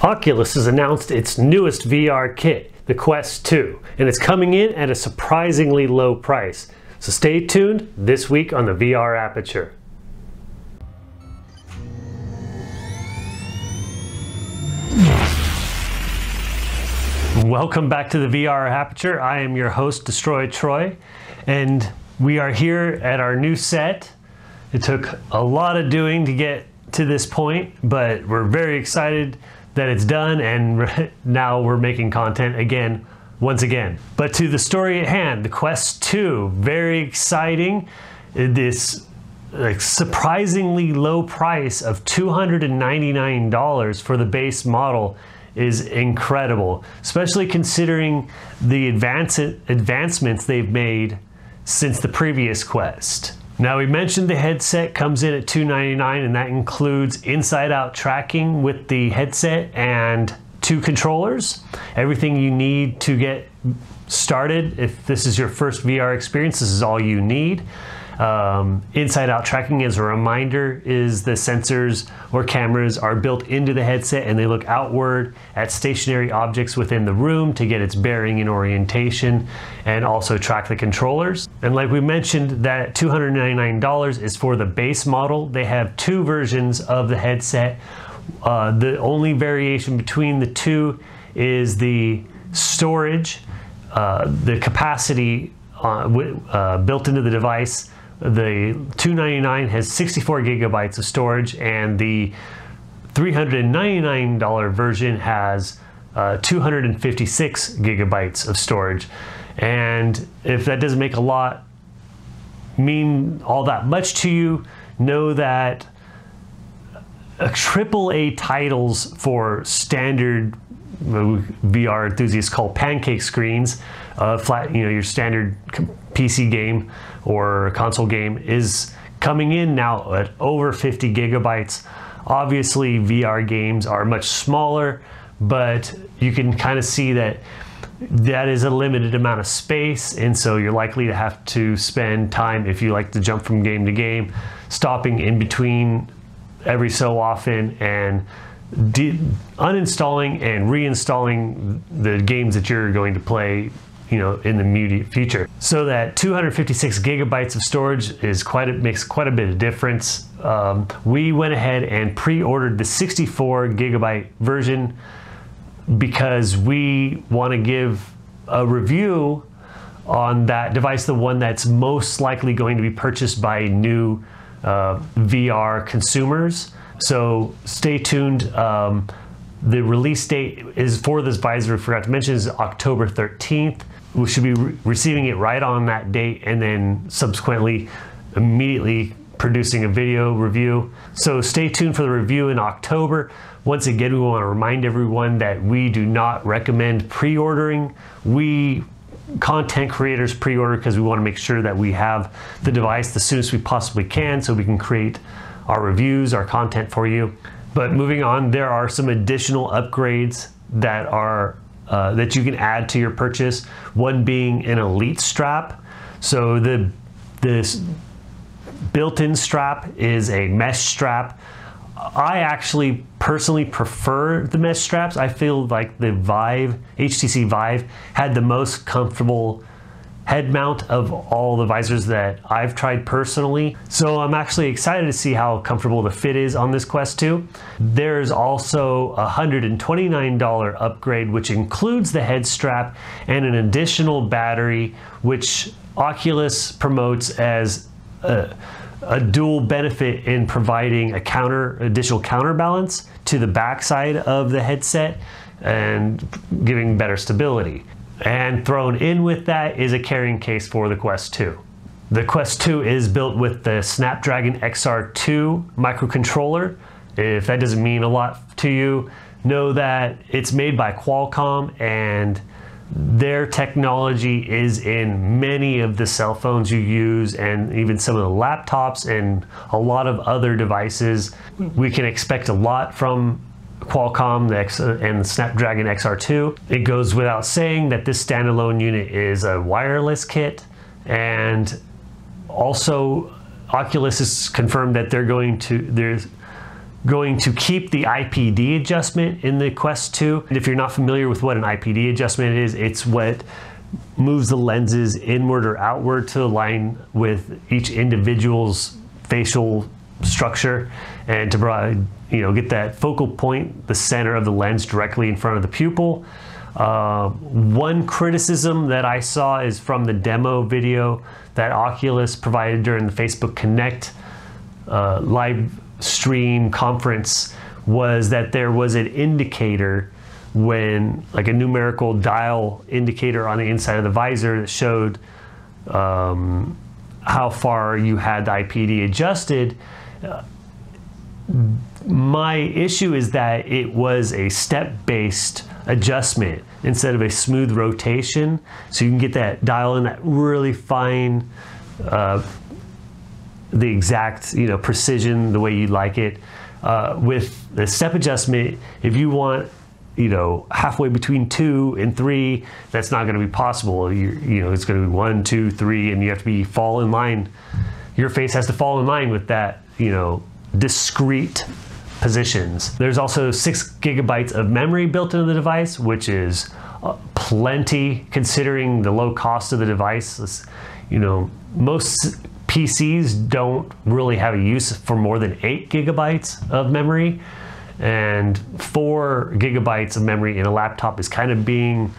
Oculus has announced its newest VR kit, the Quest 2, and it's coming in at a surprisingly low price. So stay tuned this week on the VR Aperture. Welcome back to the VR Aperture. I am your host, Destroy Troy, and we are here at our new set. It took a lot of doing to get to this point, but we're very excited that it's done, and now we're making content again, once again. But to the story at hand, the Quest 2, very exciting. This surprisingly low price of $299 for the base model is incredible, especially considering the advancements they've made since the previous Quest. Now, we mentioned the headset comes in at $299, and that includes inside-out tracking with the headset and 2 controllers. Everything you need to get started. If this is your first VR experience, this is all you need. Inside-out tracking, as a reminder, is the sensors or cameras are built into the headset, and they look outward at stationary objects within the room to get its bearing and orientation, and also track the controllers. And like we mentioned, that $299 is for the base model. They have 2 versions of the headset. The only variation between the 2 is the storage, the capacity built into the device. The $299 has 64 gigabytes of storage, and the $399 version has 256 gigabytes of storage. And if that doesn't make mean all that much to you, know that AAA titles for standard VR enthusiasts call pancake screens, your standard PC game or console game, is coming in now at over 50 gigabytes. Obviously, VR games are much smaller, but you can kind of see that is a limited amount of space, and so you're likely to have to spend time, if you like to jump from game to game, stopping in between every so often and uninstalling and reinstalling the games that you're going to play in the immediate future. So that 256 gigabytes of storage is makes quite a bit of difference. We went ahead and pre-ordered the 64 gigabyte version because we want to give a review on that device, the one that's most likely going to be purchased by new VR consumers. So stay tuned. The release date is for this visor, I forgot to mention, is October 13th. We should be receiving it right on that date, and then subsequently immediately producing a video review. So stay tuned for the review in October. Once again, we want to remind everyone that we do not recommend pre-ordering. We content creators pre-order because we want to make sure that we have the device the soonest we possibly can so we can create our reviews, our content for you. But moving on, there are some additional upgrades that are that you can add to your purchase. One being an Elite strap. So this built-in strap is a mesh strap. I actually personally prefer the mesh straps. I feel like the HTC Vive had the most comfortable head mount of all the visors that I've tried personally. So I'm actually excited to see how comfortable the fit is on this Quest 2. There's also a $129 upgrade, which includes the head strap and an additional battery, which Oculus promotes as a dual benefit in providing additional counterbalance to the backside of the headset and giving better stability. And thrown in with that is a carrying case for the Quest 2. The Quest 2 is built with the Snapdragon XR2 microcontroller. If that doesn't mean a lot to you, know that it's made by Qualcomm, and their technology is in many of the cell phones you use, and even some of the laptops and a lot of other devices. We can expect a lot from Qualcomm and the Snapdragon XR2. It goes without saying that this standalone unit is a wireless kit, and also Oculus has confirmed that they're going to keep the IPD adjustment in the Quest 2. And if you're not familiar with what an IPD adjustment is, it's what moves the lenses inward or outward to align with each individual's facial structure and to provide, get that focal point, the center of the lens directly in front of the pupil. One criticism that I saw is from the demo video that Oculus provided during the Facebook Connect live stream conference, was that there was an indicator, when like a numerical dial indicator on the inside of the visor that showed how far you had the IPD adjusted. My issue is that it was a step-based adjustment instead of a smooth rotation, so you can get that dial in that really fine, the exact precision the way you'd like it. With the step adjustment, if you want halfway between 2 and 3, that's not going to be possible. It's going to be 1, 2, 3, and you have to fall in line. Your face has to fall in line with that, discrete positions. There's also 6 GB of memory built into the device, which is plenty considering the low cost of the device. Most PCs don't really have a use for more than 8 GB of memory, and 4 GB of memory in a laptop is kind of being,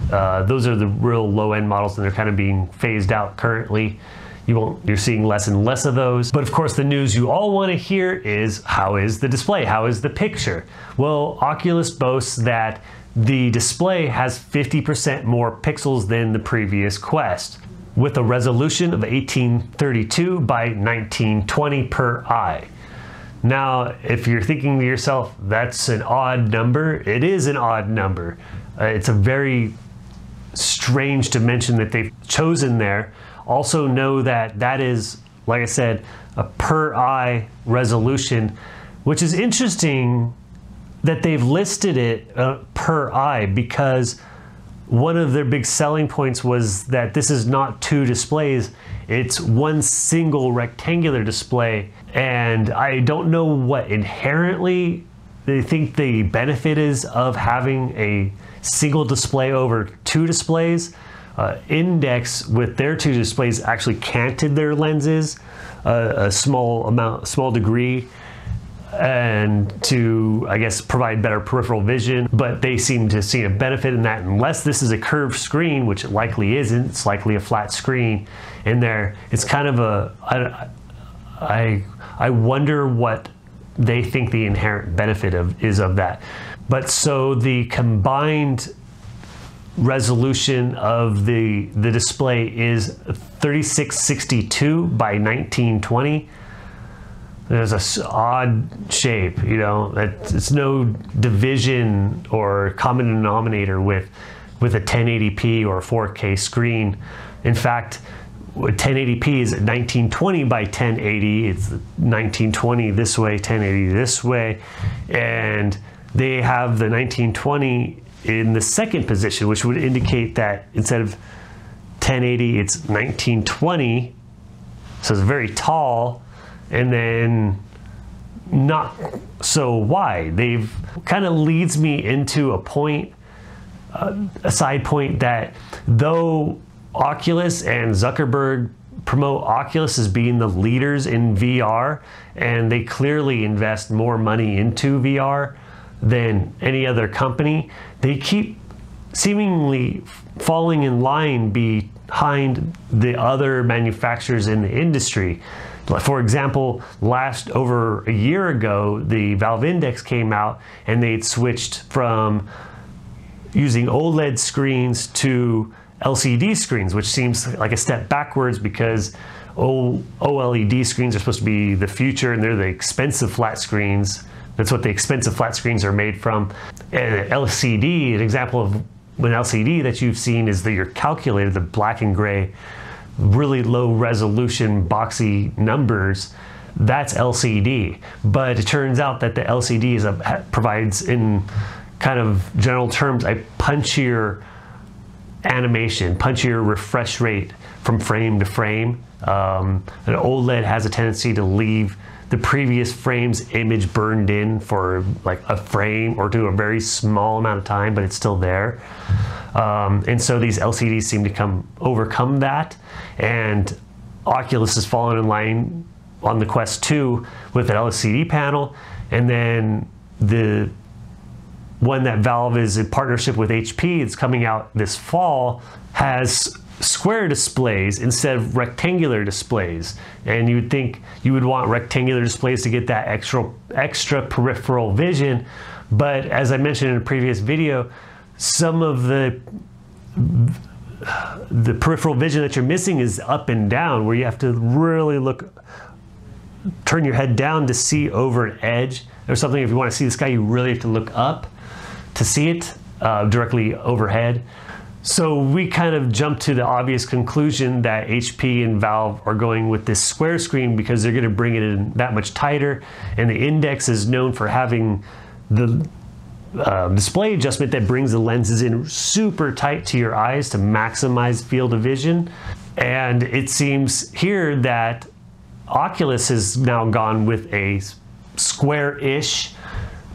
those are the real low-end models, and they're kind of being phased out currently. You're seeing less and less of those. But of course, the news you all want to hear is, how is the display? How is the picture? Well, Oculus boasts that the display has 50% more pixels than the previous Quest, with a resolution of 1832 by 1920 per eye. Now, if you're thinking to yourself, that's an odd number, it is an odd number. It's a very strange dimension that they've chosen there. Also know that that is, like I said, a per eye resolution, which is interesting that they've listed it per eye, because one of their big selling points was that this is not 2 displays, it's one single rectangular display. And I don't know what inherently they think the benefit is of having a single display over 2 displays. Index, with their 2 displays, actually canted their lenses a small degree, and to, I guess, provide better peripheral vision, but they seem to see a benefit in that, unless this is a curved screen, which it likely isn't. It's likely a flat screen in there. It's kind of a, I wonder what they think the inherent benefit is of that. But so the combined resolution of the display is 3662 by 1920. There's a odd shape, it's no division or common denominator with a 1080p or 4K screen. In fact, 1080p is 1920 by 1080. It's 1920 this way, 1080 this way, and they have the 1920 in the second position, which would indicate that instead of 1080, it's 1920. So it's very tall, and then not so wide. They've kind of leads me into a point, a side point, that though Oculus and Zuckerberg promote Oculus as being the leaders in VR, and they clearly invest more money into VR than any other company, they keep seemingly falling in line behind the other manufacturers in the industry. For example, over a year ago, the Valve Index came out, and they'd switched from using OLED screens to LCD screens, which seems like a step backwards, because OLED screens are supposed to be the future, and they're the expensive flat screens. That's what the expensive flat screens are made from. And LCD, an example of an LCD that you've seen is your calculator, the black and gray, really low resolution, boxy numbers. That's LCD. But it turns out that the LCD provides, in kind of general terms, a punchier animation, punchier refresh rate from frame to frame. An OLED has a tendency to leave the previous frame's image burned in for like a frame or to a very small amount of time, but it's still there. And so these LCDs seem to overcome that, and Oculus has fallen in line on the Quest 2 with an LCD panel, and then the one that Valve is in partnership with HP, it's coming out this fall, has square displays instead of rectangular displays. And you would think you would want rectangular displays to get that extra peripheral vision, but as I mentioned in a previous video, some of the peripheral vision that you're missing is up and down, where you have to really turn your head down to see over an edge or something. If you want to see the sky, you really have to look up to see it directly overhead. So we kind of jumped to the obvious conclusion that HP and Valve are going with this square screen because they're going to bring it in that much tighter, and the Index is known for having the display adjustment that brings the lenses in super tight to your eyes to maximize field of vision. And it seems here that Oculus has now gone with a square-ish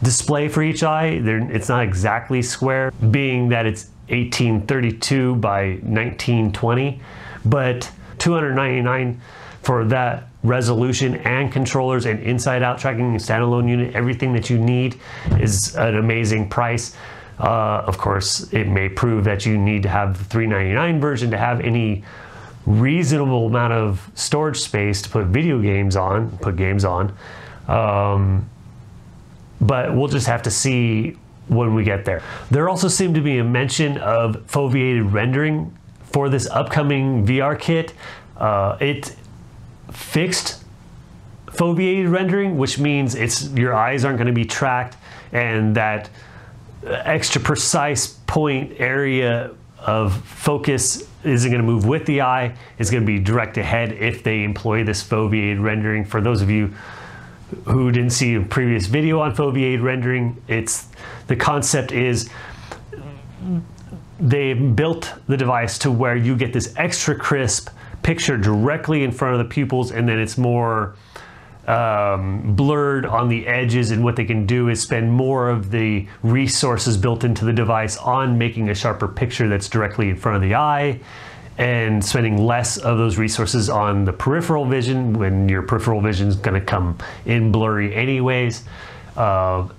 display for each eye. It's not exactly square, being that it's 1832 by 1920, but $299 for that resolution and controllers and inside-out tracking and standalone unit. Everything that you need is an amazing price. Of course, it may prove that you need to have the $399 version to have any reasonable amount of storage space to put games on. But we'll just have to see when we get there. There also seemed to be a mention of foveated rendering for this upcoming VR kit. It fixed foveated rendering, which means your eyes aren't going to be tracked, and that extra precise point area of focus isn't going to move with the eye. It's going to be direct ahead if they employ this foveated rendering. For those of you who didn't see a previous video on foveated rendering, the concept is they built the device to where you get this extra crisp picture directly in front of the pupils, and then it's more blurred on the edges, and what they can do is spend more of the resources built into the device on making a sharper picture that's directly in front of the eye, and spending less of those resources on the peripheral vision when your peripheral vision is going to come in blurry anyways. But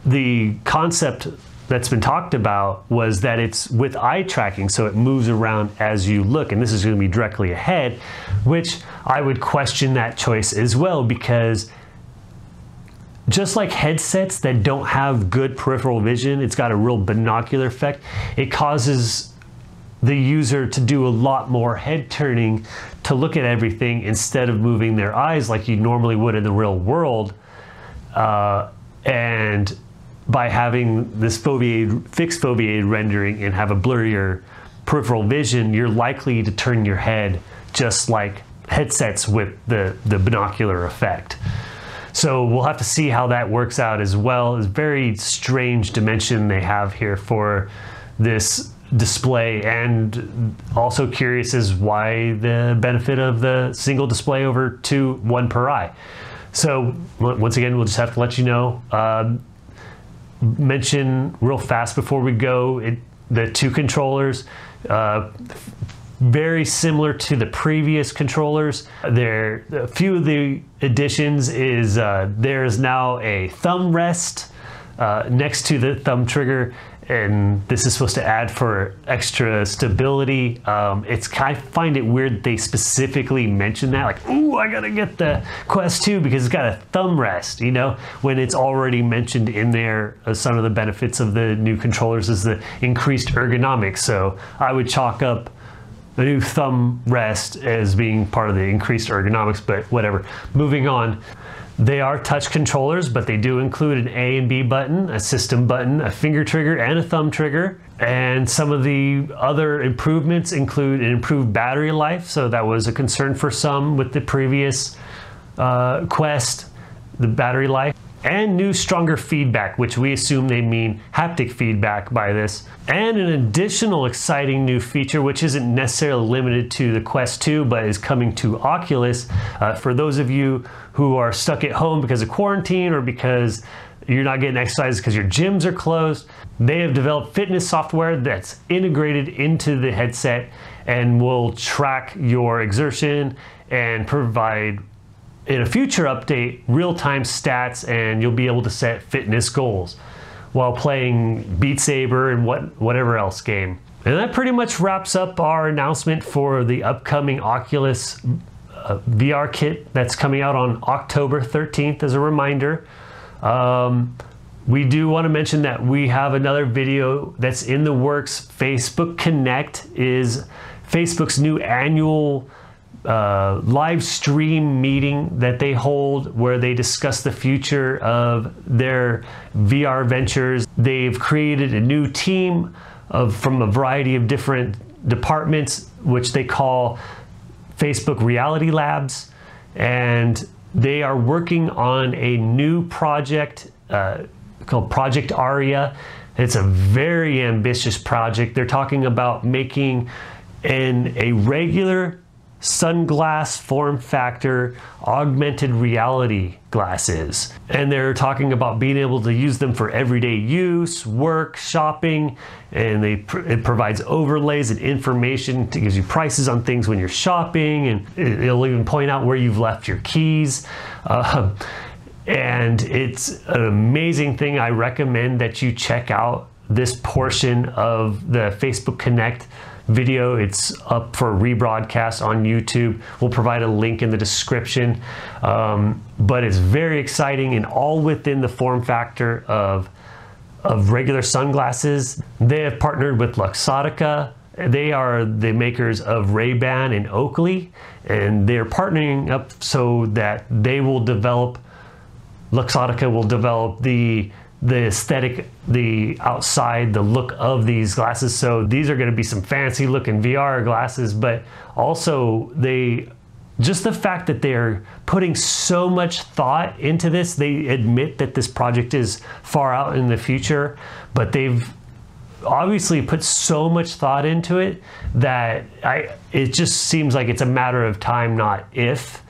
the concept that's been talked about was that it's with eye tracking, so it moves around as you look, and this is going to be directly ahead, which I would question that choice as well, because just like headsets that don't have good peripheral vision, it's got a real binocular effect. It causes the user to do a lot more head turning to look at everything instead of moving their eyes like you normally would in the real world. And by having this fixed foveated rendering and have a blurrier peripheral vision, you're likely to turn your head just like headsets with the binocular effect. So we'll have to see how that works out as well. It's a very strange dimension they have here for this display, and also curious is why the benefit of the single display over one per eye. So once again, we'll just have to let you know. Mention real fast before we go, the two controllers, very similar to the previous controllers. A few of the additions is there is now a thumb rest next to the thumb trigger, and this is supposed to add for extra stability. I find it weird they specifically mention that, like, ooh, I gotta get the Quest 2 because it's got a thumb rest, when it's already mentioned in there. Some of the benefits of the new controllers is the increased ergonomics. So I would chalk up the new thumb rest as being part of the increased ergonomics, but whatever. Moving on. They are touch controllers, but they do include an A and B button, a system button, a finger trigger, and a thumb trigger. And some of the other improvements include an improved battery life. So that was a concern for some with the previous Quest, the battery life. and new stronger feedback, which we assume they mean haptic feedback by this, and an additional exciting new feature which isn't necessarily limited to the Quest 2 but is coming to Oculus. For those of you who are stuck at home because of quarantine or because you're not getting exercise because your gyms are closed, they have developed fitness software that's integrated into the headset and will track your exertion and provide, in a future update, real-time stats, and you'll be able to set fitness goals while playing Beat Saber and whatever else game. And that pretty much wraps up our announcement for the upcoming Oculus VR kit that's coming out on October 13th as a reminder. We do want to mention that we have another video that's in the works. Facebook Connect is Facebook's new annual live stream meeting that they hold where they discuss the future of their VR ventures. They've created a new team from a variety of different departments, which they call Facebook Reality Labs, and they are working on a new project called Project Aria. It's a very ambitious project. They're talking about making a regular sunglass form factor augmented reality glasses, and they're talking about being able to use them for everyday use, work, shopping, and it provides overlays and information. It gives you prices on things when you're shopping, and it'll even point out where you've left your keys. And it's an amazing thing. I recommend that you check out this portion of the Facebook Connect video. It's up for rebroadcast on YouTube. We'll provide a link in the description. But it's very exciting and all within the form factor of regular sunglasses. They have partnered with Luxottica. They are the makers of Ray-Ban and Oakley, and they're partnering up so that they will develop, Luxottica will develop the aesthetic, the outside, the look of these glasses. So these are going to be some fancy looking VR glasses, but also just the fact that they're putting so much thought into this. They admit that this project is far out in the future, but they've obviously put so much thought into it that it just seems like it's a matter of time, not if.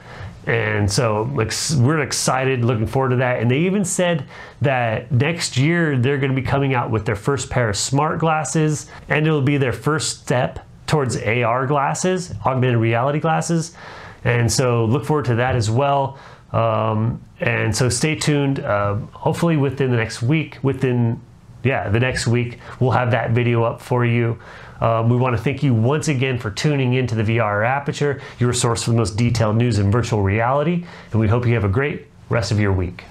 And so we're excited, looking forward to that. And they even said that next year they're going to be coming out with their first pair of smart glasses, and it'll be their first step towards AR glasses, augmented reality glasses. And so look forward to that as well. And so stay tuned. Hopefully within the next week, the next week, we'll have that video up for you. We want to thank you once again for tuning into the VR Aperture, your source for the most detailed news in virtual reality, and we hope you have a great rest of your week.